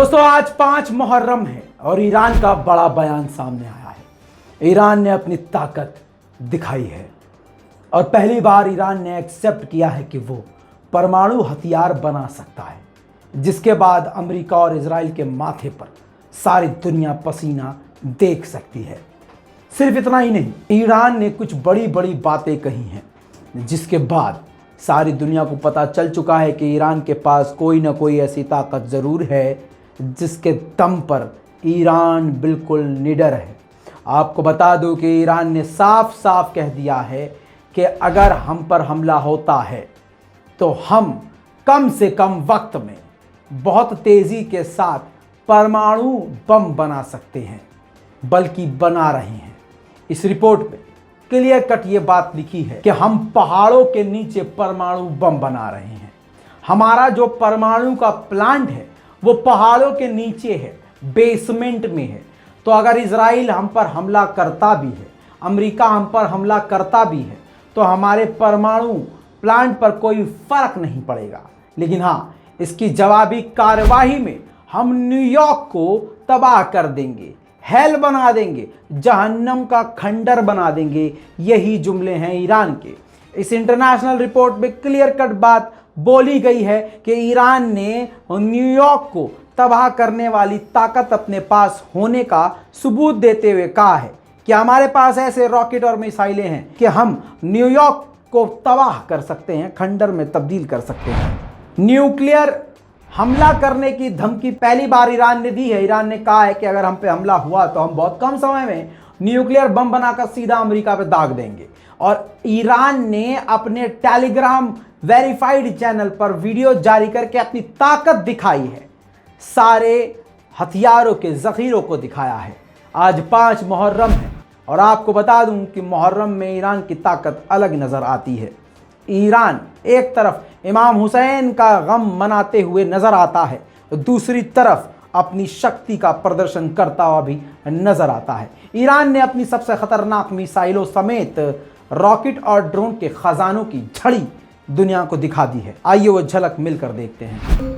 दोस्तों आज 5 मुहर्रम है और ईरान का बड़ा बयान सामने आया है। ईरान ने अपनी ताकत दिखाई है और पहली बार ईरान ने एक्सेप्ट किया है कि वो परमाणु हथियार बना सकता है, जिसके बाद अमेरिका और इजराइल के माथे पर सारी दुनिया पसीना देख सकती है। सिर्फ इतना ही नहीं, ईरान ने कुछ बड़ी बड़ी बातें कही हैं, जिसके बाद सारी दुनिया को पता चल चुका है कि ईरान के पास कोई ना कोई ऐसी ताकत ज़रूर है जिसके दम पर ईरान बिल्कुल निडर है। आपको बता दूं कि ईरान ने साफ साफ कह दिया है कि अगर हम पर हमला होता है तो हम कम से कम वक्त में बहुत तेज़ी के साथ परमाणु बम बना सकते हैं, बल्कि बना रहे हैं। इस रिपोर्ट में क्लियर कट ये बात लिखी है कि हम पहाड़ों के नीचे परमाणु बम बना रहे हैं। हमारा जो परमाणु का प्लांट है वो पहाड़ों के नीचे है, बेसमेंट में है। तो अगर इजराइल हम पर हमला करता भी है, अमेरिका हम पर हमला करता भी है, तो हमारे परमाणु प्लांट पर कोई फर्क नहीं पड़ेगा। लेकिन हाँ, इसकी जवाबी कार्यवाही में हम न्यूयॉर्क को तबाह कर देंगे, हेल बना देंगे, जहन्नम का खंडर बना देंगे। यही जुमले हैं ईरान के। इस इंटरनेशनल रिपोर्ट में क्लियर कट बात बोली गई है कि ईरान ने न्यूयॉर्क को तबाह करने वाली ताकत अपने पास होने का सबूत देते हुए कहा है कि हमारे पास ऐसे रॉकेट और मिसाइलें हैं कि हम न्यूयॉर्क को तबाह कर सकते हैं, खंडर में तब्दील कर सकते हैं। न्यूक्लियर हमला करने की धमकी पहली बार ईरान ने दी है। ईरान ने कहा है कि अगर हम पे हमला हुआ तो हम बहुत कम समय में न्यूक्लियर बम बनाकर सीधा अमेरिका पे दाग देंगे। और ईरान ने अपने टेलीग्राम वेरीफाइड चैनल पर वीडियो जारी करके अपनी ताकत दिखाई है, सारे हथियारों के ज़ख़ीरों को दिखाया है। आज 5 मुहर्रम है और आपको बता दूं कि मुहर्रम में ईरान की ताकत अलग नज़र आती है। ईरान एक तरफ इमाम हुसैन का गम मनाते हुए नज़र आता है, दूसरी तरफ अपनी शक्ति का प्रदर्शन करता हुआ भी नज़र आता है। ईरान ने अपनी सबसे ख़तरनाक मिसाइलों समेत रॉकेट और ड्रोन के ख़जानों की झड़ी दुनिया को दिखा दी है। आइए वो झलक मिलकर देखते हैं।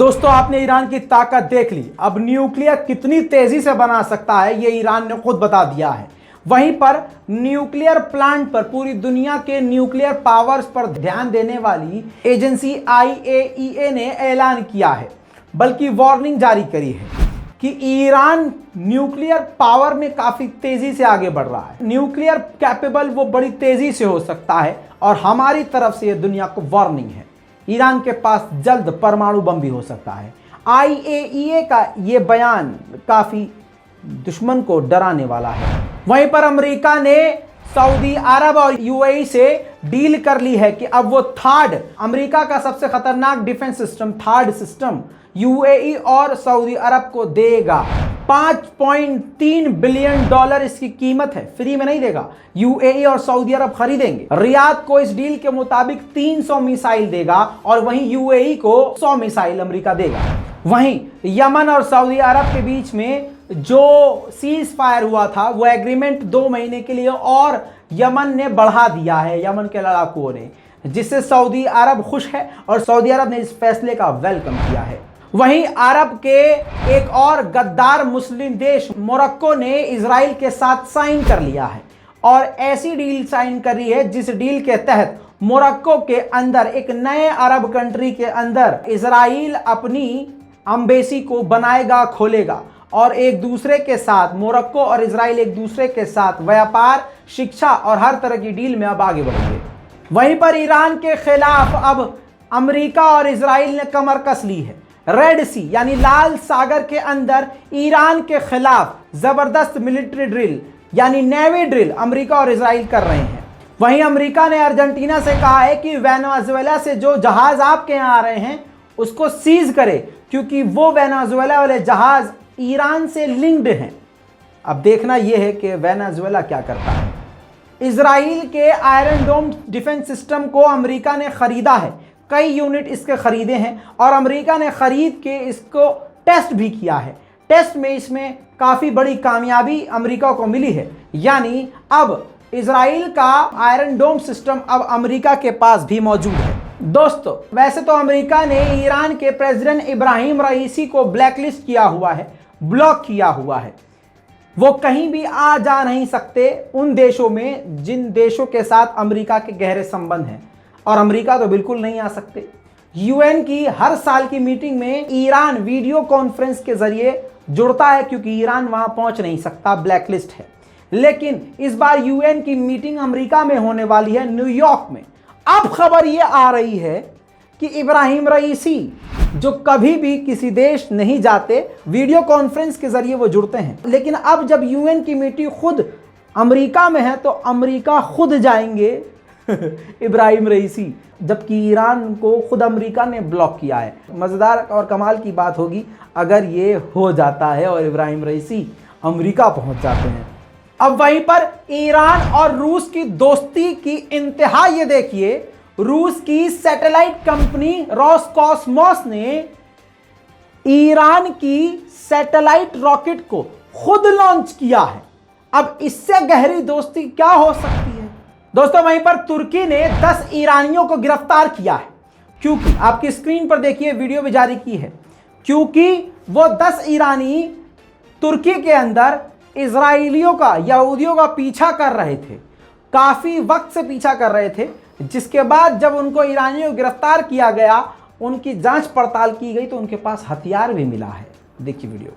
दोस्तों, आपने ईरान की ताकत देख ली। अब न्यूक्लियर कितनी तेजी से बना सकता है ये ईरान ने खुद बता दिया है। वहीं पर न्यूक्लियर प्लांट पर पूरी दुनिया के न्यूक्लियर पावर्स पर ध्यान देने वाली एजेंसी IAEA ने ऐलान किया है, बल्कि वार्निंग जारी करी है कि ईरान न्यूक्लियर पावर में काफी तेजी से आगे बढ़ रहा है। न्यूक्लियर कैपेबल वो बड़ी तेजी से हो सकता है और हमारी तरफ से ये दुनिया को वार्निंग है। ईरान के पास जल्द परमाणु बम भी हो सकता है। IAEA का ये बयान काफी दुश्मन को डराने वाला है। वहीं पर अमेरिका ने सऊदी अरब और UAE से डील कर ली है कि अब वो अमेरिका का सबसे खतरनाक defence system third system UAE और सऊदी अरब को देगा। $5.3 बिलियन इसकी कीमत है, फ्री में नहीं देगा। UAE और सऊदी अरब खरीदेंगे। रियाद को इस डील के मुताबिक 300 मिसाइल देगा और वहीं UAE को 100 मिसाइल अमेरिका देगा। वहीं यमन और सऊदी अरब के बीच में जो सीज फायर हुआ था वो एग्रीमेंट 2 महीने के लिए और यमन ने बढ़ा दिया है, यमन के लड़ाकुओं ने, जिससे सऊदी अरब खुश है और सऊदी अरब ने इस फैसले का वेलकम किया है। वहीं अरब के एक और गद्दार मुस्लिम देश मोरक्को ने इजराइल के साथ साइन कर लिया है और ऐसी डील साइन करी है जिस डील के तहत मोरक्को के अंदर एक नए अरब कंट्री के अंदर इजराइल अपनी एम्बेसी को बनाएगा, खोलेगा और एक दूसरे के साथ मोरक्को और इजराइल एक दूसरे के साथ व्यापार, शिक्षा और हर तरह की डील में अब आगे बढ़ेंगे। वहीं पर ईरान के खिलाफ अब अमेरिका और इजराइल ने कमर कस ली है। रेड सी यानी लाल सागर के अंदर ईरान के खिलाफ जबरदस्त मिलिट्री ड्रिल यानी नेवी ड्रिल अमेरिका और इजराइल कर रहे हैं। वहीं अमेरिका ने अर्जेंटीना से कहा है कि वेनेजुएला से जो जहाज आपके यहाँ आ रहे हैं उसको सीज करे, क्योंकि वो वेनेजुएला वाले जहाज ईरान से लिंक्ड हैं। अब देखना यह है कि वेनेजुएला क्या करता है। इजराइल के आयरन डोम डिफेंस सिस्टम को अमेरिका ने खरीदा है, कई यूनिट इसके खरीदे हैं और अमेरिका ने खरीद के इसको टेस्ट भी किया है। टेस्ट में इसमें काफ़ी बड़ी कामयाबी अमेरिका को मिली है, यानी अब इजराइल का आयरन डोम सिस्टम अब अमेरिका के पास भी मौजूद है। दोस्तों, वैसे तो अमेरिका ने ईरान के प्रेसिडेंट इब्राहिम रईसी को ब्लैकलिस्ट किया हुआ है, ब्लॉक किया हुआ है। वो कहीं भी आ जा नहीं सकते उन देशों में जिन देशों के साथ अमेरिका के गहरे संबंध हैं, और अमेरिका तो बिल्कुल नहीं आ सकते। UN की हर साल की मीटिंग में ईरान वीडियो कॉन्फ्रेंस के जरिए जुड़ता है, क्योंकि ईरान वहां पहुंच नहीं सकता, ब्लैकलिस्ट है। लेकिन इस बार UN की मीटिंग अमेरिका में होने वाली है, न्यूयॉर्क में। अब खबर यह आ रही है कि इब्राहिम रईसी जो कभी भी किसी देश नहीं जाते, वीडियो कॉन्फ्रेंस के जरिए वो जुड़ते हैं। लेकिन अब जब UN की मीटिंग खुद अमेरिका में है तो अमेरिका खुद जाएंगे इब्राहिम रईसी, जबकि ईरान को खुद अमेरिका ने ब्लॉक किया है। मज़ेदार और कमाल की बात होगी अगर ये हो जाता है और इब्राहिम रईसी अमेरिका पहुंच जाते हैं। अब वहीं पर ईरान और रूस की दोस्ती की इंतहा ये देखिए, रूस की सैटेलाइट कंपनी रोसकॉस्मोस ने ईरान की सैटेलाइट रॉकेट को खुद लॉन्च किया है। अब इससे गहरी दोस्ती क्या हो सकती है दोस्तों। वहीं पर तुर्की ने 10 ईरानियों को गिरफ्तार किया है, क्योंकि आपकी स्क्रीन पर देखिए वीडियो भी जारी की है, क्योंकि वो 10 ईरानी तुर्की के अंदर इजराइलियों का, यहूदियों का पीछा कर रहे थे, काफी वक्त से पीछा कर रहे थे। जिसके बाद जब उनको ईरानियों को गिरफ्तार किया गया, उनकी जांच पड़ताल की गई तो उनके पास हथियार भी मिला है। देखिए वीडियो।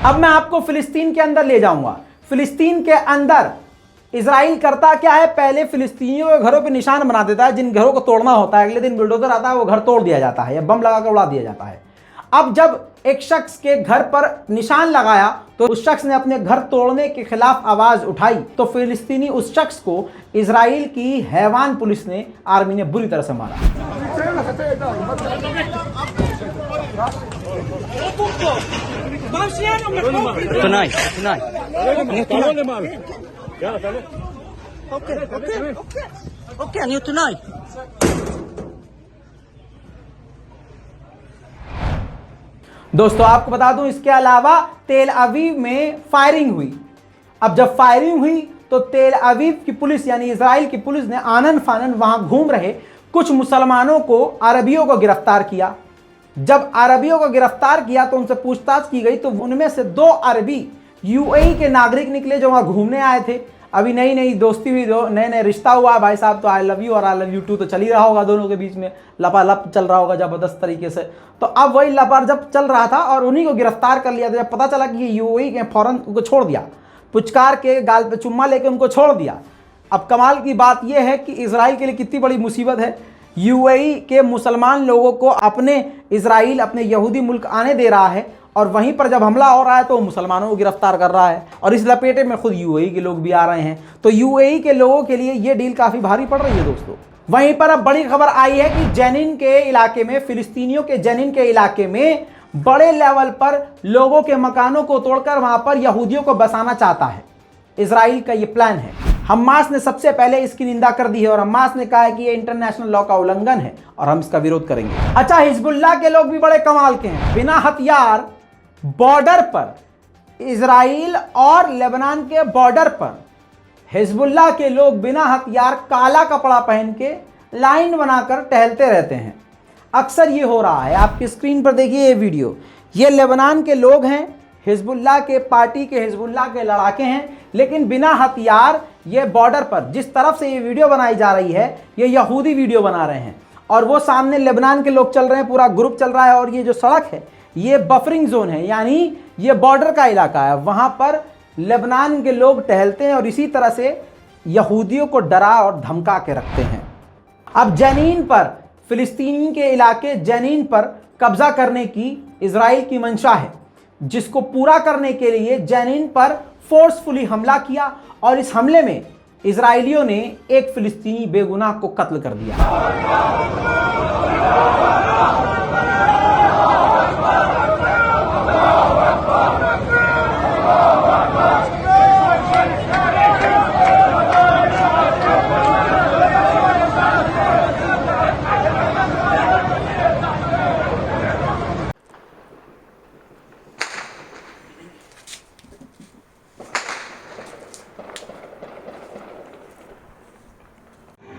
अब मैं आपको फिलिस्तीन के अंदर ले जाऊंगा। फिलिस्तीन के अंदर इजराइल करता क्या है, पहले फिलिस्तीनियों के घरों पे निशान बना देता है, जिन घरों को तोड़ना होता है अगले दिन बुलडोजर आता है, वो घर तोड़ दिया जाता है या बम लगाकर उड़ा दिया जाता है। अब जब एक शख्स के घर पर निशान लगाया तो उस शख्स ने अपने घर तोड़ने के खिलाफ आवाज उठाई, तो फिलिस्तीनी उस शख्स को इजराइल की हैवान पुलिस ने, आर्मी ने बुरी तरह से मारा। दोस्तों आपको बता दूं, इसके अलावा तेल अवीव में फायरिंग हुई। अब जब फायरिंग हुई तो तेल अवीव की पुलिस यानी इजराइल की पुलिस ने आनन फानन वहां घूम रहे कुछ मुसलमानों को, अरबियों को गिरफ्तार किया। जब अरबियों को गिरफ्तार किया तो उनसे पूछताछ की गई तो उनमें से 2 अरबी यूएई के नागरिक निकले जो वहां घूमने आए थे। अभी नई नई दोस्ती हुई, नए नए रिश्ता हुआ भाई साहब, तो आई लव यू और आई लव यू टू तो चल ही रहा होगा, दोनों के बीच में लपालप चल रहा होगा जबरदस्त तरीके से। तो अब वही लपार जब चल रहा था और उन्हीं को गिरफ्तार कर लिया था, जब पता चला कि ये यूएई के, फौरन उनको छोड़ दिया, पुचकार के गाल पे चुम्मा लेके उनको छोड़ दिया। अब कमाल की बात यह है कि इजराइल के लिए कितनी बड़ी मुसीबत है, यूएई के मुसलमान लोगों को अपने इजराइल, अपने यहूदी मुल्क आने दे रहा है, और वहीं पर जब हमला हो रहा है तो मुसलमानों को गिरफ्तार कर रहा है, और इस लपेटे में खुद यूएई के लोग भी आ रहे हैं। तो यूएई के लोगों के लिए ये डील काफ़ी भारी पड़ रही है दोस्तों। वहीं पर अब बड़ी खबर आई है कि जेनिन के इलाके में, फिलिस्तीनियों के जेनिन के इलाके में बड़े लेवल पर लोगों के मकानों को तोड़कर वहां पर यहूदियों को बसाना चाहता है। इजराइल का ये प्लान है। हमास ने सबसे पहले इसकी निंदा कर दी है और हमास ने कहा है कि ये इंटरनेशनल लॉ का उल्लंघन है और हम इसका विरोध करेंगे। अच्छा, हिजबुल्लाह के लोग भी बड़े कमाल के हैं। बिना हथियार बॉर्डर पर, इजराइल और लेबनान के बॉर्डर पर हिजबुल्लाह के लोग बिना हथियार काला कपड़ा पहन के लाइन बनाकर टहलते रहते हैं। अक्सर ये हो रहा है, आपकी स्क्रीन पर देखिए ये वीडियो। ये लेबनान के लोग हैं, हिजबुल्लाह के पार्टी के, हिजबुल्लाह के लड़ाके हैं, लेकिन बिना हथियार ये बॉर्डर पर, जिस तरफ से ये वीडियो बनाई जा रही है, ये यहूदी वीडियो बना रहे हैं और वो सामने लेबनान के लोग चल रहे हैं, पूरा ग्रुप चल रहा है। और ये जो सड़क है ये बफरिंग जोन है, यानी ये बॉर्डर का इलाका है, वहां पर लेबनान के लोग टहलते हैं और इसी तरह से यहूदियों को डरा और धमका के रखते हैं। अब जेनिन पर, फिलिस्तीनी के इलाके जेनिन पर कब्जा करने की इजराइल की मंशा है, जिसको पूरा करने के लिए जेनिन पर फोर्सफुली हमला किया और इस हमले में इजराइलियों ने एक फिलिस्तीनी बेगुनाह को कत्ल कर दिया।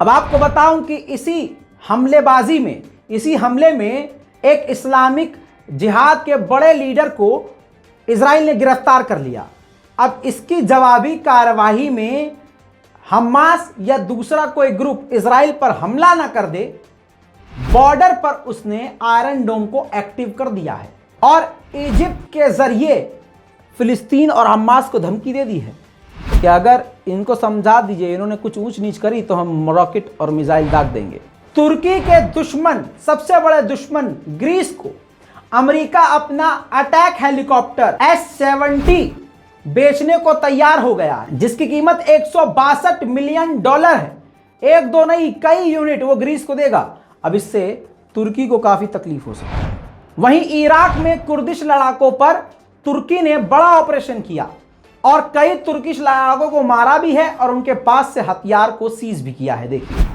अब आपको बताऊं कि इसी हमलेबाजी में, इसी हमले में एक इस्लामिक जिहाद के बड़े लीडर को इजराइल ने गिरफ्तार कर लिया। अब इसकी जवाबी कार्रवाई में हमास या दूसरा कोई ग्रुप इजराइल पर हमला ना कर दे, बॉर्डर पर उसने आयरन डोम को एक्टिव कर दिया है और इजिप्ट के जरिए फिलिस्तीन और हमास को धमकी दे दी है कि अगर इनको समझा दीजिए, इन्होंने कुछ ऊंच नीच करी तो हम रॉकेट और मिसाइल दाग देंगे। तुर्की के दुश्मन, सबसे बड़े दुश्मन ग्रीस को अमेरिका अपना अटैक हेलीकॉप्टर S-70 बेचने को तैयार हो गया है, जिसकी कीमत $162 मिलियन है। एक दो नहीं, कई यूनिट वो ग्रीस को देगा। अब इससे तुर्की को काफी तकलीफ हो सकती है। वहीं इराक में कुर्दिश लड़ाकों पर तुर्की ने बड़ा ऑपरेशन किया और कई तुर्किश लड़ाकों को मारा भी है और उनके पास से हथियार को सीज भी किया है। देखिए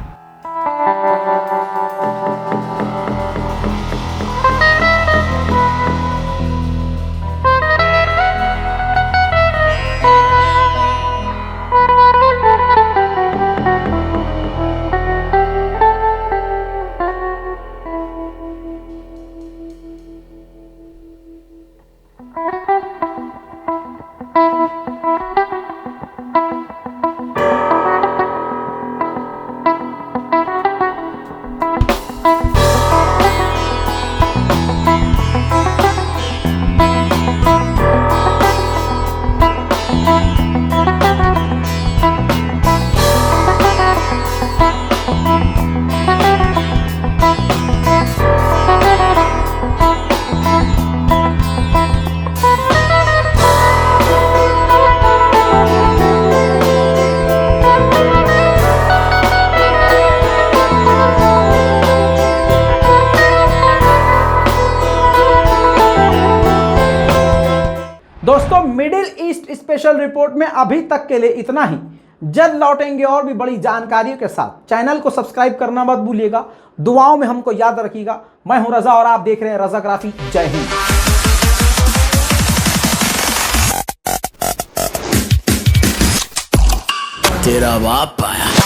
दोस्तों, मिडिल ईस्ट स्पेशल रिपोर्ट में अभी तक के लिए इतना ही। जल्द लौटेंगे और भी बड़ी जानकारियों के साथ। चैनल को सब्सक्राइब करना मत भूलिएगा। दुआओं में हमको याद रखिएगा। मैं हूं रजा और आप देख रहे हैं रजाग्राफी। जय हिंद। तेरा बाप आया।